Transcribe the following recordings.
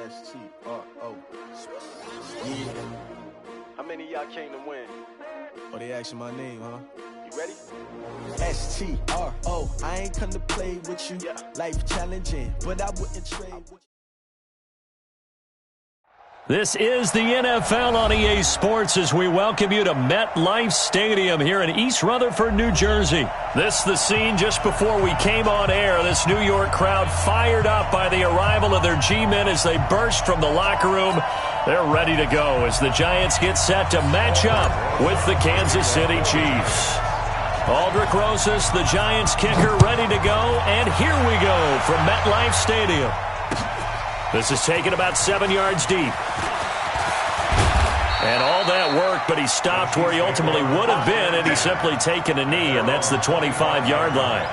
S-T-R-O. Yeah. How many of y'all came to win? Oh, they asking my name, huh? You ready? S-T-R-O. I ain't come to play with you. Yeah. Life challenging, but I wouldn't trade with you. This is the NFL on EA Sports as we welcome you to MetLife Stadium here in East Rutherford, New Jersey. This is the scene just before we came on air. This New York crowd fired up by the arrival of their G-men as they burst from the locker room. They're ready to go as the Giants get set to match up with the Kansas City Chiefs. Aldrich Rosas, the Giants kicker, ready to go. And here we go from MetLife Stadium. This is taken about 7 yards deep. And all that work, but he stopped where he ultimately would have been, and he's simply taken a knee, and that's the 25-yard line.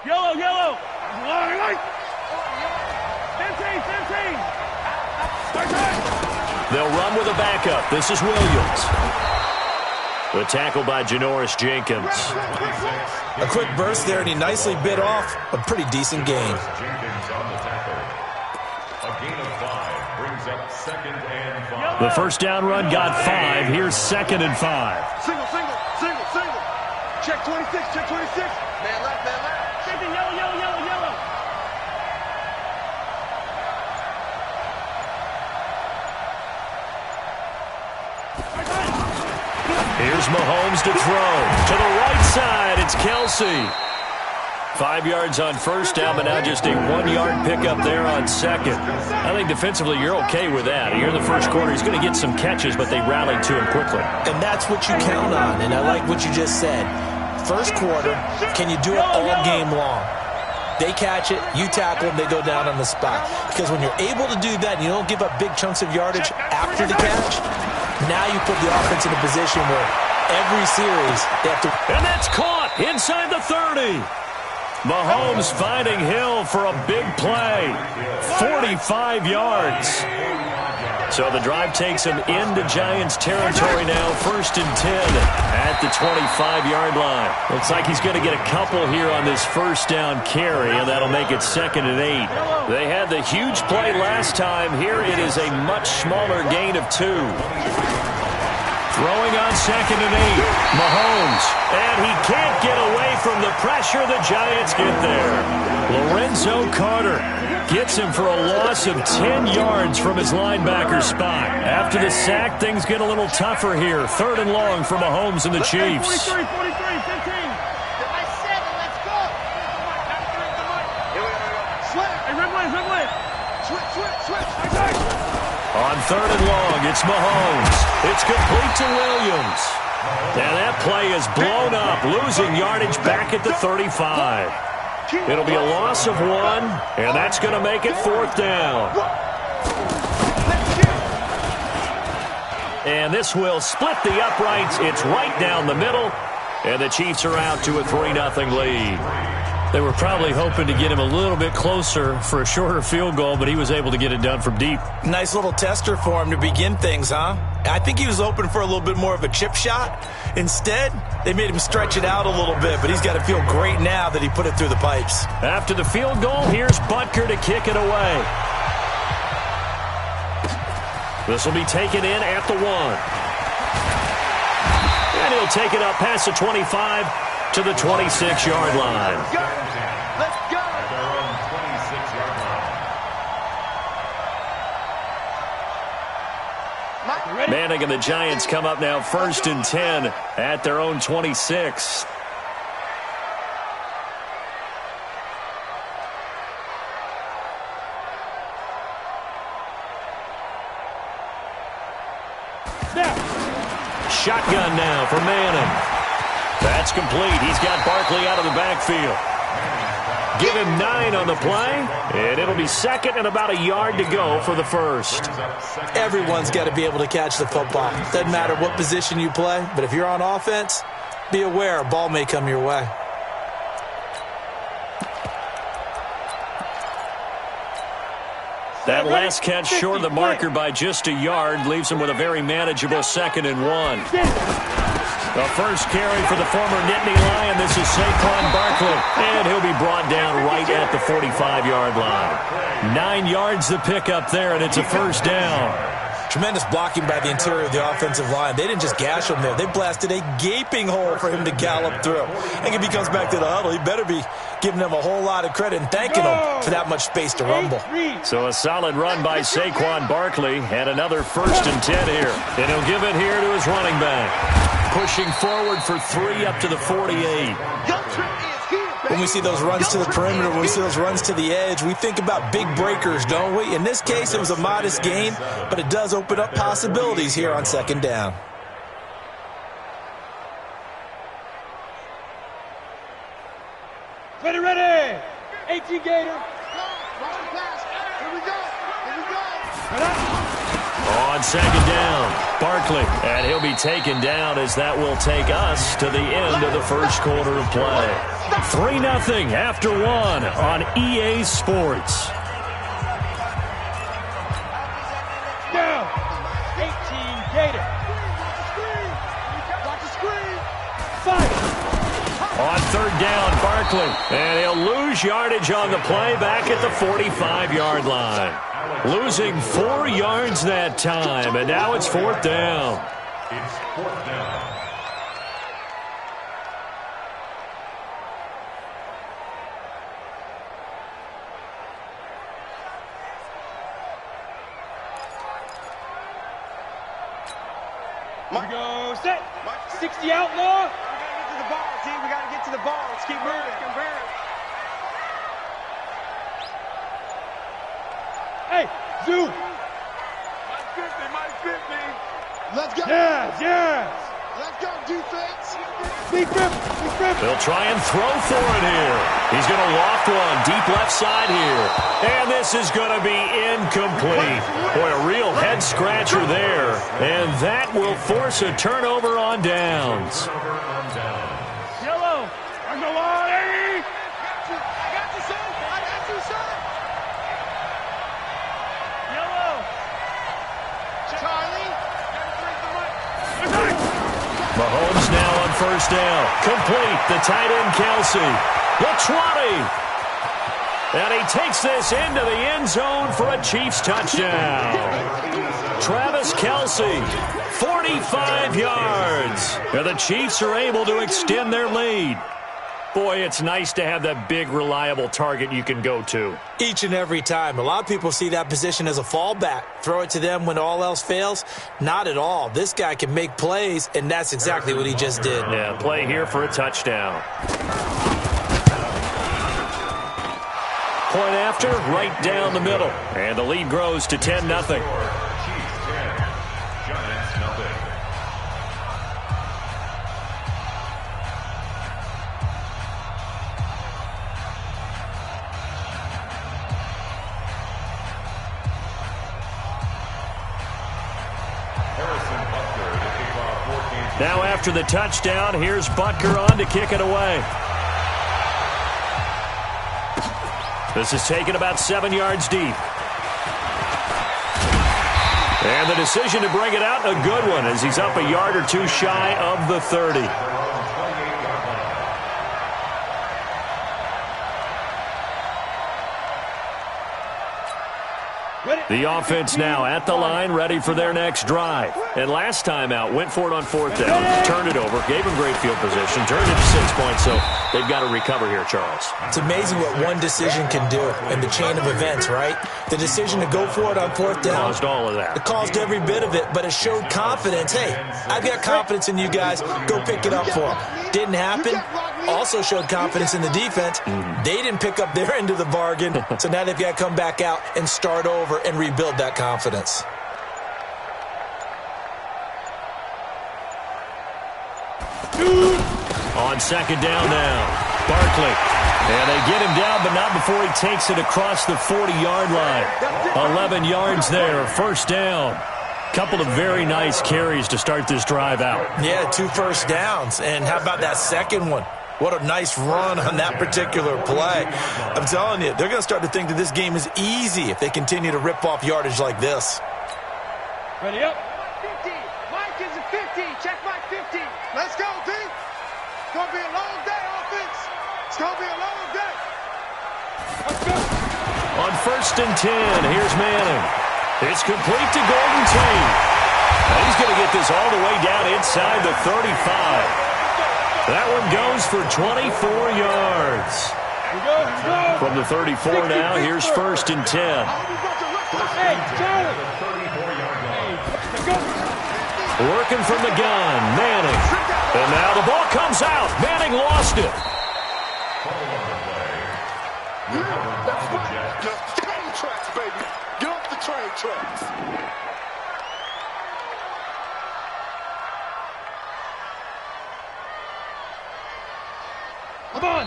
Yellow. 15. They'll run with a backup. This is Williams. The tackle by Janoris Jenkins. A quick burst there, and he nicely bit off a pretty decent gain. The first down run got 5. Here's 2nd and 5. Single. Check 26. Man left. Safety, yellow. Here's Mahomes to throw. To the right side, it's Kelsey. 5 yards on first down, but now just a 1-yard pickup there on second. I think defensively you're okay with that. Here in the first quarter, he's going to get some catches, but they rallied to him quickly. And that's what you count on, and I like what you just said. First quarter, can you do it all game long? They catch it, you tackle them, they go down on the spot. Because when you're able to do that and you don't give up big chunks of yardage after the catch, now you put the offense in a position where every series they have to... And that's caught inside the 30. Mahomes finding Hill for a big play. 45 yards. So the drive takes him into Giants territory now. 1st and 10 at the 25-yard line. Looks like he's going to get a couple here on this first down carry, and that'll make it 2nd and 8. They had the huge play last time. Here it is a much smaller gain of 2. Throwing on 2nd and 8. Mahomes. And he can't get away from the pressure. The Giants get there. Lorenzo Carter gets him for a loss of 10 yards from his linebacker spot. After the sack, things get a little tougher here. 3rd and long for Mahomes and the Chiefs. 43, 15. Switch. On 3rd and long, it's Mahomes. It's complete to Williams. And that play is blown up, losing yardage back at the 35. It'll be a loss of 1, and that's going to make it 4th down. And this will split the uprights. It's right down the middle, and the Chiefs are out to a 3-0 lead. They were probably hoping to get him a little bit closer for a shorter field goal, but he was able to get it done from deep. Nice little tester for him to begin things, huh? I think he was open for a little bit more of a chip shot. Instead, they made him stretch it out a little bit, but he's got to feel great now that he put it through the pipes. After the field goal, here's Butker to kick it away. This will be taken in at the 1. And he'll take it up past the 25 to the 26-yard line. Let's go. Manning and the Giants come up now 1st and 10 at their own 26. Shotgun now for Manning. That's complete. He's got Barkley out of the backfield. Give him 9 on the play, and it'll be 2nd and about a yard to go for the 1st. Everyone's got to be able to catch the football. Doesn't matter what position you play, but if you're on offense, be aware a ball may come your way. That last catch short of the marker by just a yard leaves him with a very manageable 2nd and 1. The first carry for the former Nittany Lion. This is Saquon Barkley, and he'll be brought down right at the 45-yard line. 9 yards the pickup there, and it's a first down. Tremendous blocking by the interior of the offensive line. They didn't just gash him there. They blasted a gaping hole for him to gallop through. And if he comes back to the huddle, he better be giving them a whole lot of credit and thanking them for that much space to rumble. So a solid run by Saquon Barkley, and another 1st and 10 here. And he'll give it here to his running back. Pushing forward for 3 up to the 48. When we see those runs to the perimeter, when we see those runs to the edge, we think about big breakers, don't we? In this case, it was a modest gain, but it does open up possibilities here on 2nd down. Ready. 18 Gator. Here we go. On 2nd down, Barkley, and he'll be taken down as that will take us to the end of the first quarter of play. 3-0 after 1 on EA Sports. Down. 18 Gator. Watch the screen. Fight. On 3rd down, Barkley, and he'll lose yardage on the play back at the 45-yard line. Losing 4 yards that time, and now it's 4th down. It's 4th down. Here we go. Set. 60 outlaw. We got to get to the ball, team. We got to get to the ball. Let's keep moving. Hey, Zoo. Mike 50. Let's go. Yes. Let's go, defense. Deep rip. They'll try and throw for it here. He's going to loft one deep left side here. And this is going to be incomplete. Boy, a real head scratcher there. And that will force a turnover on downs. Yellow. On the line. I got you, son. Yellow. Charlie. Mahomes now on 1st down. Complete. The tight end, Kelsey. The 20. And he takes this into the end zone for a Chiefs touchdown. Travis Kelsey, 45 yards. And the Chiefs are able to extend their lead. Boy, it's nice to have that big, reliable target you can go to. Each and every time. A lot of people see that position as a fallback. Throw it to them when all else fails. Not at all. This guy can make plays, and that's exactly what he just did. Yeah, play here for a touchdown. Point after, right down the middle. And the lead grows to 10-0. Chiefs 10, Giants nothing. Now after the touchdown, here's Butker on to kick it away. This is taken about 7 yards deep. And the decision to bring it out, a good one, as he's up a yard or two shy of the 30. The offense now at the line, ready for their next drive. And last time out, went for it on 4th down, turned it over, gave him great field position, turned it to 6 points, so they've got to recover here, Charles. It's amazing what one decision can do in the chain of events, right? The decision to go for it on 4th down. Caused all of that. It caused every bit of it, but it showed confidence. Hey, I've got confidence in you guys. Go pick it up for them. Didn't happen. Also showed confidence in the defense. They didn't pick up their end of the bargain, so now they've got to come back out and start over and rebuild that confidence. On 2nd down now, Barkley. And they get him down, but not before he takes it across the 40-yard line. 11 yards there, 1st down. Couple of very nice carries to start this drive out. Yeah, 2 first downs. And how about that second one? What a nice run on that particular play. I'm telling you, they're going to start to think that this game is easy if they continue to rip off yardage like this. Ready up. 50. Mike is a 50. Check Mike 50. Let's go, D. It's going to be a long day, offense. It's going to be a long day. Let's go. On 1st and 10, here's Manning. It's complete to Golden Tate. Now he's going to get this all the way down inside the 35. That one goes for 24 yards. Here we go. From the 34 now, here's 1st and 10. Hey, Charlie. Working from the gun, Manning. And now the ball comes out. Manning lost it. Train tracks, baby. Get off the train tracks.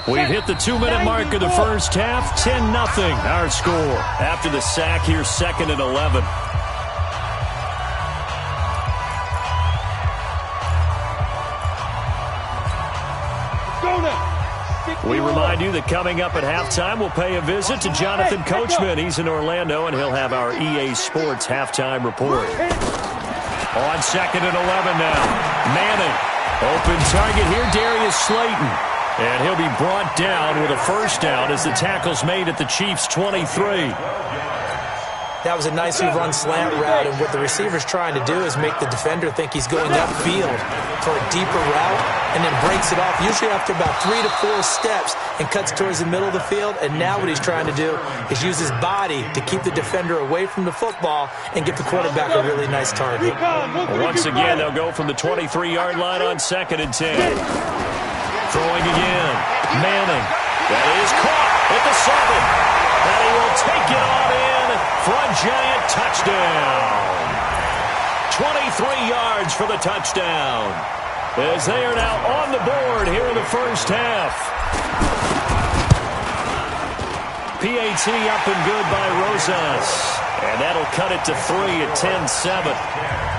We've hit the 2-minute mark of the first half. 10-0 our score. After the sack, here's 2nd and 11. We remind you that coming up at halftime, we'll pay a visit to Jonathan Coachman. He's in Orlando, and he'll have our EA Sports halftime report. On 2nd and 11 now. Manning. Open target here, Darius Slayton. And he'll be brought down with a first down as the tackle's made at the Chiefs' 23. That was a nicely run slant route, and what the receiver's trying to do is make the defender think he's going upfield for a deeper route and then breaks it off, usually after about 3 to 4 steps, and cuts towards the middle of the field. And now what he's trying to do is use his body to keep the defender away from the football and get the quarterback a really nice target. Once again, they'll go from the 23-yard line on 2nd and 10. Throwing again. Manning. That is caught at the 7. And he will take it on in for a giant touchdown. 23 yards for the touchdown. As they are now on the board here in the first half. PAT up and good by Rosas. And that'll cut it to 3 at 10-7.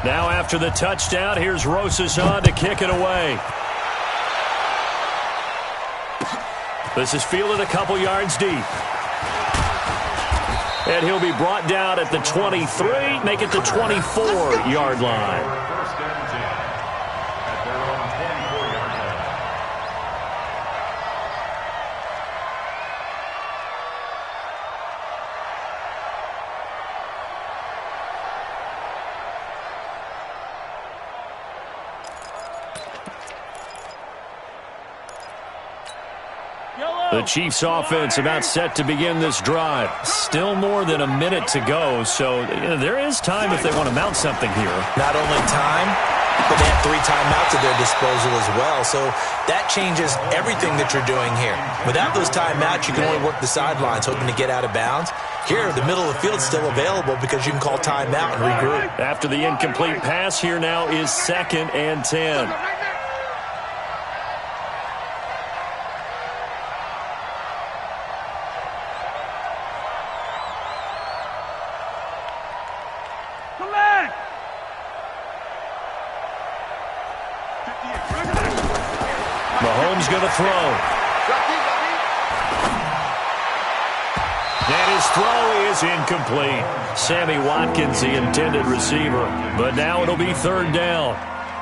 Now after the touchdown, here's Rosas on to kick it away. This is fielded a couple yards deep. And he'll be brought down at the 23, make it the 24-yard line. The Chiefs offense about set to begin this drive. Still more than a minute to go, so there is time if they want to mount something here. Not only time, but they have 3 timeouts at their disposal as well, so that changes everything that you're doing here. Without those timeouts, you can only work the sidelines, hoping to get out of bounds. Here, the middle of the field's still available because you can call timeout and regroup. After the incomplete pass, here now is 2nd and 10. Mahomes going to throw. And his throw is incomplete. Sammy Watkins, the intended receiver. But now it'll be 3rd down.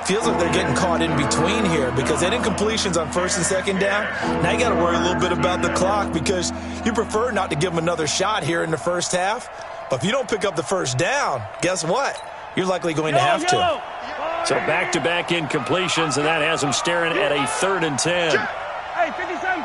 Feels like they're getting caught in between here because that incompletion's on 1st and 2nd down. Now you got to worry a little bit about the clock because you prefer not to give them another shot here in the first half. But if you don't pick up the first down, guess what? You're likely going to have to. So back-to-back incompletions, and that has them staring at a 3rd and 10. Hey, 57.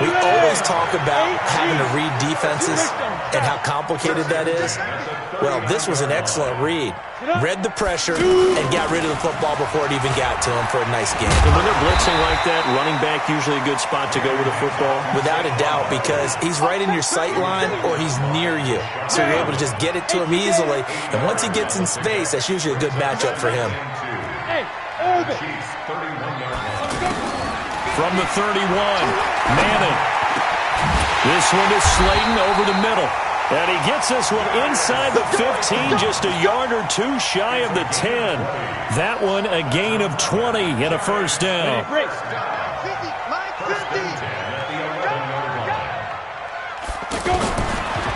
We always talk about having to read defenses and how complicated that is. Well, this was an excellent read. Read the pressure and got rid of the football before it even got to him for a nice game. And when they're blitzing like that, running back usually a good spot to go with the football? Without a doubt, because he's right in your sight line or he's near you. So you're able to just get it to him easily. And once he gets in space, that's usually a good matchup for him. From the 31, Madden. This one to Slayton over the middle. And he gets this one inside the 15, just a yard or two shy of the 10. That one a gain of 20 and a first down.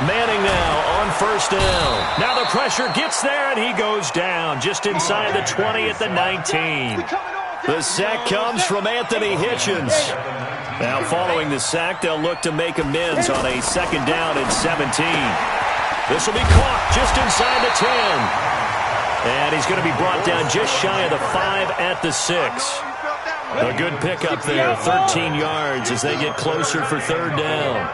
Manning now on first down. Now the pressure gets there, and he goes down just inside the 20 at the 19. The sack comes from Anthony Hitchens. Now following the sack, they'll look to make amends on a second down and 17. This will be caught just inside the 10. And he's going to be brought down just shy of the 5 at the 6. A good pickup there, 13 yards as they get closer for third down.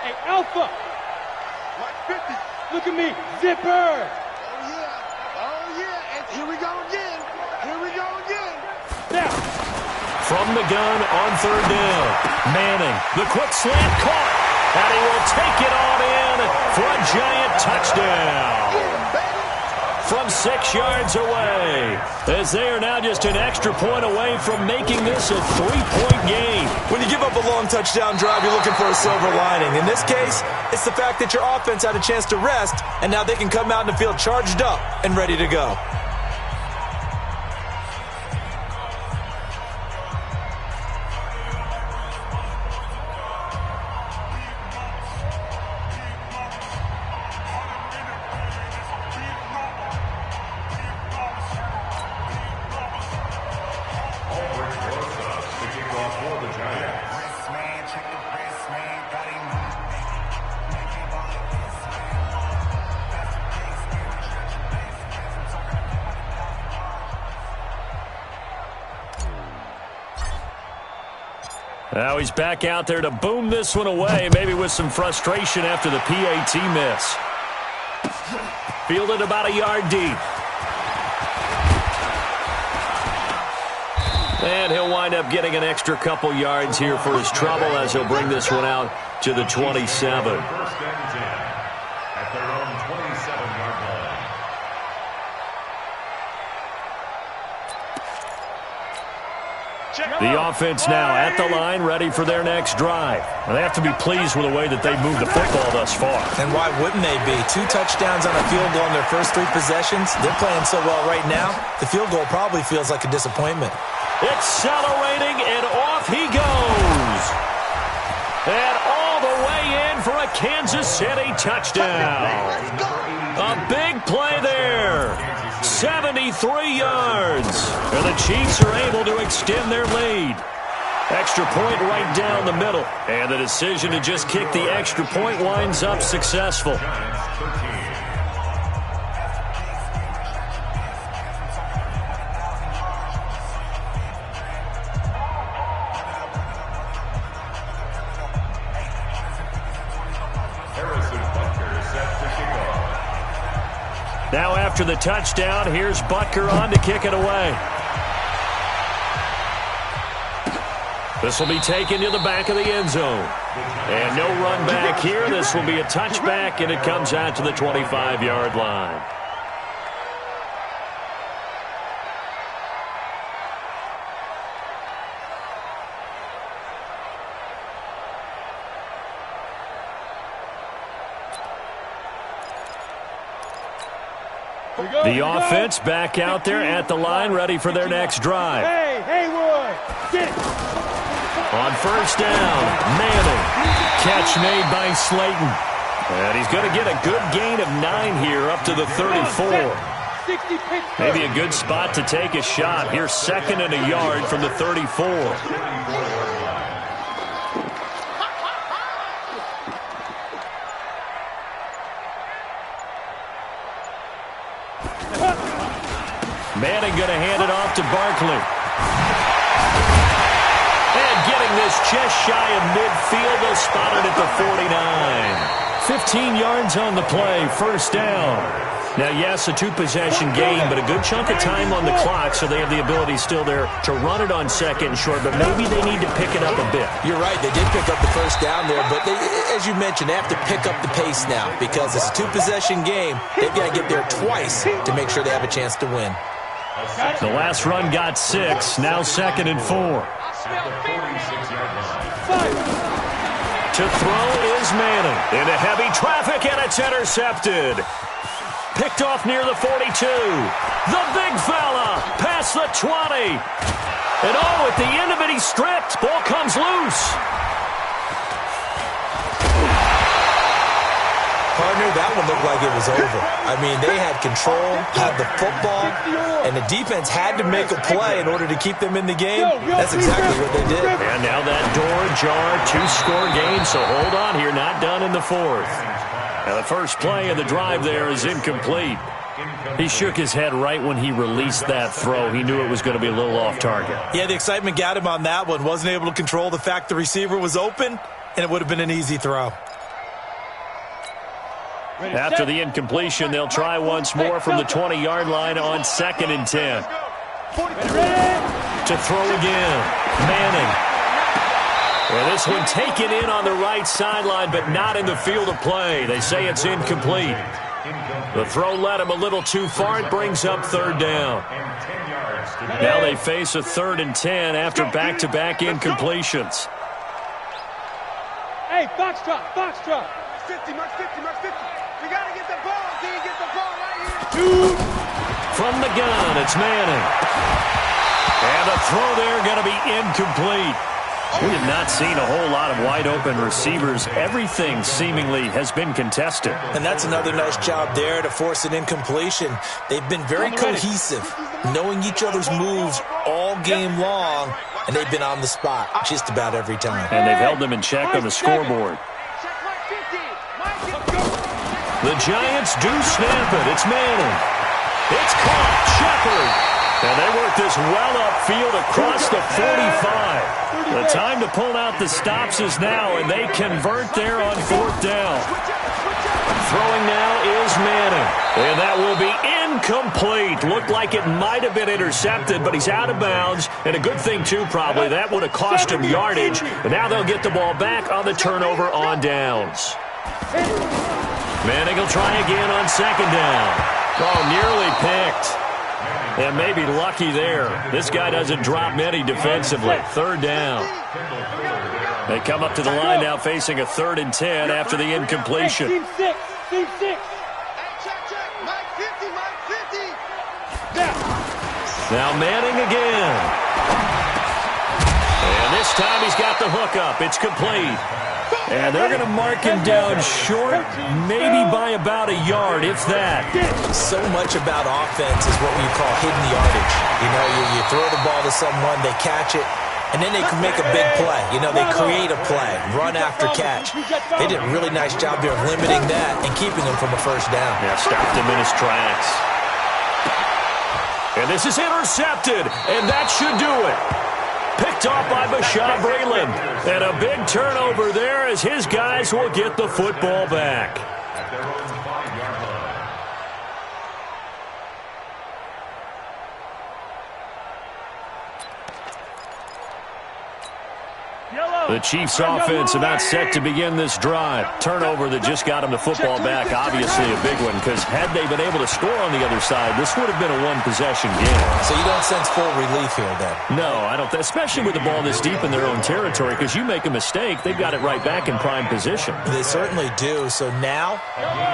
Hey, Alpha! Look at me, Zipper! Oh, yeah, and here we go again. Here we go again. Now! From the gun on third down, Manning, the quick slant caught, and he will take it on in for a giant touchdown. From 6 yards away, as they are now just an extra point away from making this a 3-point game. When you give up a long touchdown drive, you're looking for a silver lining. In this case, it's the fact that your offense had a chance to rest, and now they can come out in the field charged up and ready to go. Now he's back out there to boom this one away, maybe with some frustration after the PAT miss. Fielded about a yard deep. And he'll wind up getting an extra couple yards here for his trouble as he'll bring this one out to the 27. First and 10 at their own 27-yard line. The offense now at the line, ready for their next drive. And they have to be pleased with the way that they've moved the football thus far. And why wouldn't they be? 2 touchdowns on a field goal in their first 3 possessions. They're playing so well right now, the field goal probably feels like a disappointment. Accelerating, and off he goes. And all the way in for a Kansas City touchdown. A big play there. 73 yards. And the Chiefs are able to extend their lead. Extra point right down the middle. And the decision to just kick the extra point winds up successful. Now after the touchdown, here's Butker on to kick it away. This will be taken to the back of the end zone. And no run back here. This will be a touchback, and it comes out to the 25-yard line. The offense back out there at the line, ready for their next drive. Hey, Haywood, get it. On first down, Manning. Catch made by Slayton. And he's going to get a good gain of 9 here up to the 34. Maybe a good spot to take a shot. Here's 2nd and a yard from the 34. Manning going to hand it off to Barkley. And get Measuring this just shy of midfield. They'll spot it at the 49. 15 yards on the play, first down. Now, yes, a two-possession game, but a good chunk of time on the clock, so they have the ability still there to run it on second and short, but maybe they need to pick it up a bit. You're right. They did pick up the first down there, but as you mentioned, they have to pick up the pace now because it's a two-possession game. They've got to get there twice to make sure they have a chance to win. The last run got 6, now 2nd and 4. To throw is Manning. Into heavy traffic, and it's intercepted. Picked off near the 42. The big fella past the 20. And at the end of it, he's stripped. Ball comes loose. Partner, that one looked like it was over. I mean, they had control, had the football, and the defense had to make a play in order to keep them in the game. That's exactly what they did. And now that door ajar, 2-score game, so hold on here, not done in the 4th. Now the first play of the drive there is incomplete. He shook his head right when he released that throw. He knew it was going to be a little off target. Yeah, the excitement got him on that one. Wasn't able to control the fact the receiver was open, and it would have been an easy throw. After the incompletion, they'll try once more from the 20-yard line on 2nd and 10. To throw again, Manning. Well, this one taken in on the right sideline, but not in the field of play. They say it's incomplete. The throw led him a little too far. It brings up 3rd down. Now they face a 3rd and 10 after back-to-back incompletions. Hey, Foxtrot. 50, mark 50. We got to get the ball. D, get the ball right here. From the gun, it's Manning. And the throw there going to be incomplete. We have not seen a whole lot of wide-open receivers. Everything seemingly has been contested. And that's another nice job there to force an incompletion. They've been very cohesive, knowing each other's moves all game long, and they've been on the spot just about every time. And they've held them in check on the scoreboard. The Giants do snap it. It's Manning. It's caught. Shepard. And they work this well upfield across the 45. The time to pull out the stops is now, and they convert there on 4th down. Throwing now is Manning. And that will be incomplete. Looked like it might have been intercepted, but he's out of bounds. And a good thing, too, probably. That would have cost him yardage. But now they'll get the ball back on the turnover on downs. Manning will try again on 2nd down. Oh, nearly picked. And maybe lucky there. This guy doesn't drop many defensively. 3rd down. They come up to the line now facing a 3rd and 10 after the incompletion. Team 6. Now Manning again. And this time he's got the hook up. It's complete. And they're going to mark him down short, maybe by about a yard, if that. So much about offense is what we call hidden yardage. You know, you throw the ball to someone, they catch it, and then they can make a big play. You know, they create a play, run after catch. They did a really nice job there of limiting that and keeping him from a first down. Yeah, stopped him in his tracks. And this is intercepted, and that should do it. Picked off by Bashaud Breeland. And a big turnover there as his guys will get the football back. At their own 5-yard line. The Chiefs' offense about set to begin this drive. Turnover that just got them the football back, obviously a big one, because had they been able to score on the other side, this would have been a one-possession game. So you don't sense full relief here, then? No, I don't, especially with the ball this deep in their own territory, because you make a mistake, they've got it right back in prime position. They certainly do. So now,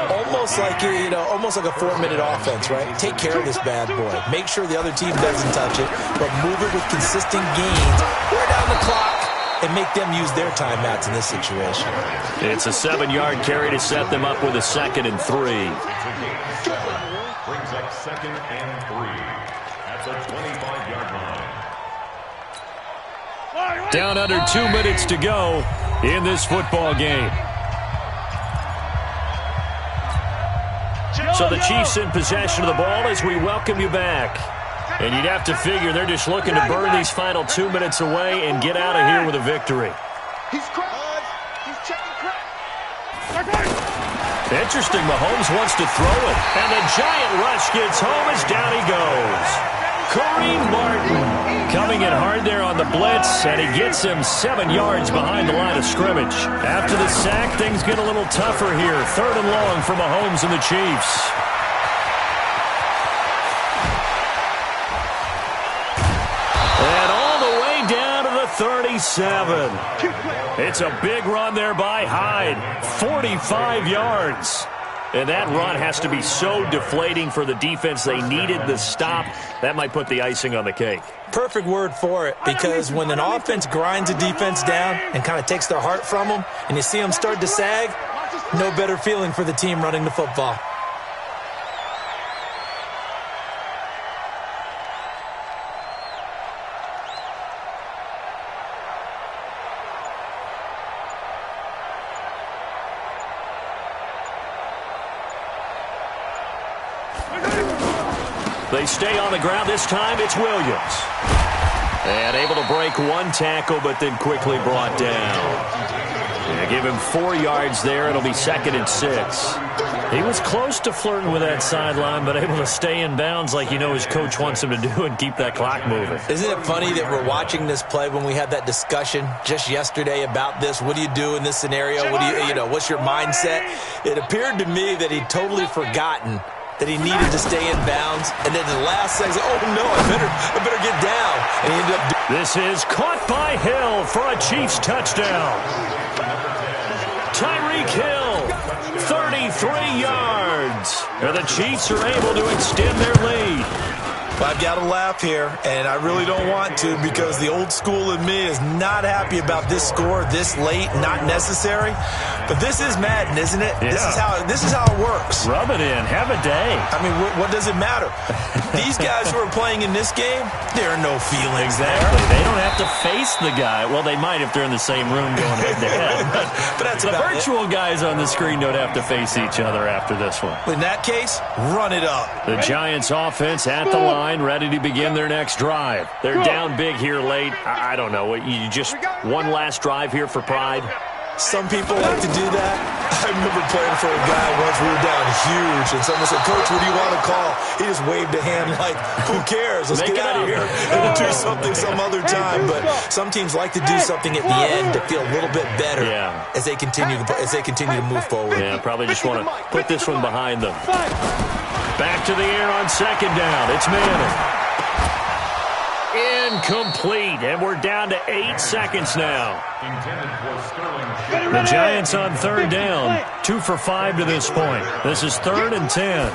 almost like almost like a 4-minute offense, right? Take care of this bad boy. Make sure the other team doesn't touch it, but move it with consistent gains. Wear down the clock and make them use their timeouts in this situation. It's a 7-yard carry to set them up with a 2nd and 3. Brings up 2nd and 3 at the 25-yard line. Down under 2 minutes to go in this football game. So the Chiefs in possession of the ball as we welcome you back. And you'd have to figure they're just looking to burn these final 2 minutes away and get out of here with a victory. He's cracked. He's checking crack. Interesting, Mahomes wants to throw it. And the giant rush gets home as down he goes. Kareem Martin coming in hard there on the blitz, and he gets him 7 yards behind the line of scrimmage. After the sack, things get a little tougher here. 3rd and long for Mahomes and the Chiefs. And all the way down to the 37. It's a big run there by Hyde. 45 yards. And that run has to be so deflating for the defense. They needed the stop. That might put the icing on the cake. Perfect word for it, because when an offense grinds a defense down and kind of takes their heart from them, and you see them start to sag, no better feeling for the team running the football. They stay on the ground. This time it's Williams. And able to break 1 tackle, but then quickly brought down. Yeah, give him 4 yards there. It'll be 2nd and 6. He was close to flirting with that sideline, but able to stay in bounds like his coach wants him to do and keep that clock moving. Isn't it funny that we're watching this play when we had that discussion just yesterday about this? What do you do in this scenario? What do you what's your mindset? It appeared to me that he'd totally forgotten that he needed to stay in bounds, and then the last second, oh no, I better get down. And he ended up. This is caught by Hill for a Chiefs touchdown. Tyreek Hill, 33 yards. And the Chiefs are able to extend their lead. I've got to laugh here, and I really don't want to, because the old school in me is not happy about this score this late, not necessary. But this is Madden, isn't it? Yeah. This is how it works. Rub it in. Have a day. I mean, what does it matter? These guys who are playing in this game, there are no feelings exactly. there. They don't have to face the guy. Well, they might if they're in the same room going head-to-head. But that's the virtual guys on the screen don't have to face each other after this one. In that case, run it up. The Giants offense at the line, ready to begin their next drive. They're down big here late. I don't know. You just one last drive here for pride? Some people like to do that. I remember playing for a guy once. We were down huge, and someone said, "Coach, what do you want to call?" He just waved a hand like, "Who cares? Let's get out of here and do something some other time." But some teams like to do something at the end to feel a little bit better as they continue to move forward. Yeah, probably just want to put this one behind them. Back to the air on 2nd down. It's Madden. Incomplete, and we're down to 8 seconds now. The Giants on 3rd down, 2 for 5 to this point. This is 3rd and 10.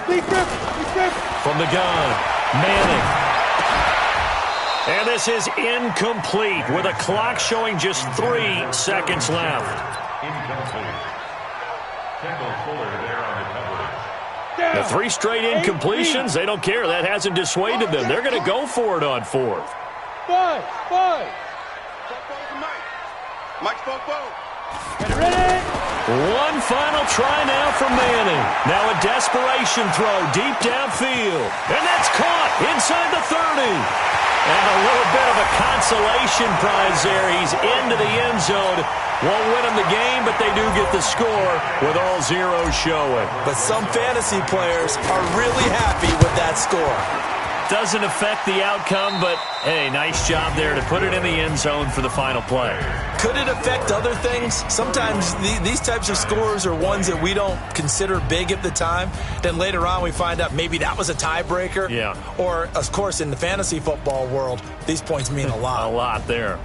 From the gun, Manning. And this is incomplete with a clock showing just 3 seconds left. Incomplete. Kendall Fuller there on the coverage. The 3 straight incompletions, they don't care. That hasn't dissuaded them. They're going to go for it on 4th. Five. Mike Spopo. Ready? One final try now for Manning. Now a desperation throw deep downfield. And that's caught inside the 30. And a little bit of a consolation prize there. He's into the end zone. Won't win them the game, but they do get the score with all zeros showing. But some fantasy players are really happy with that score. Doesn't affect the outcome, but, hey, nice job there to put it in the end zone for the final play. Could it affect other things? Sometimes these types of scores are ones that we don't consider big at the time. Then later on we find out maybe that was a tiebreaker. Yeah. Or, of course, in the fantasy football world, these points mean a lot. A lot there.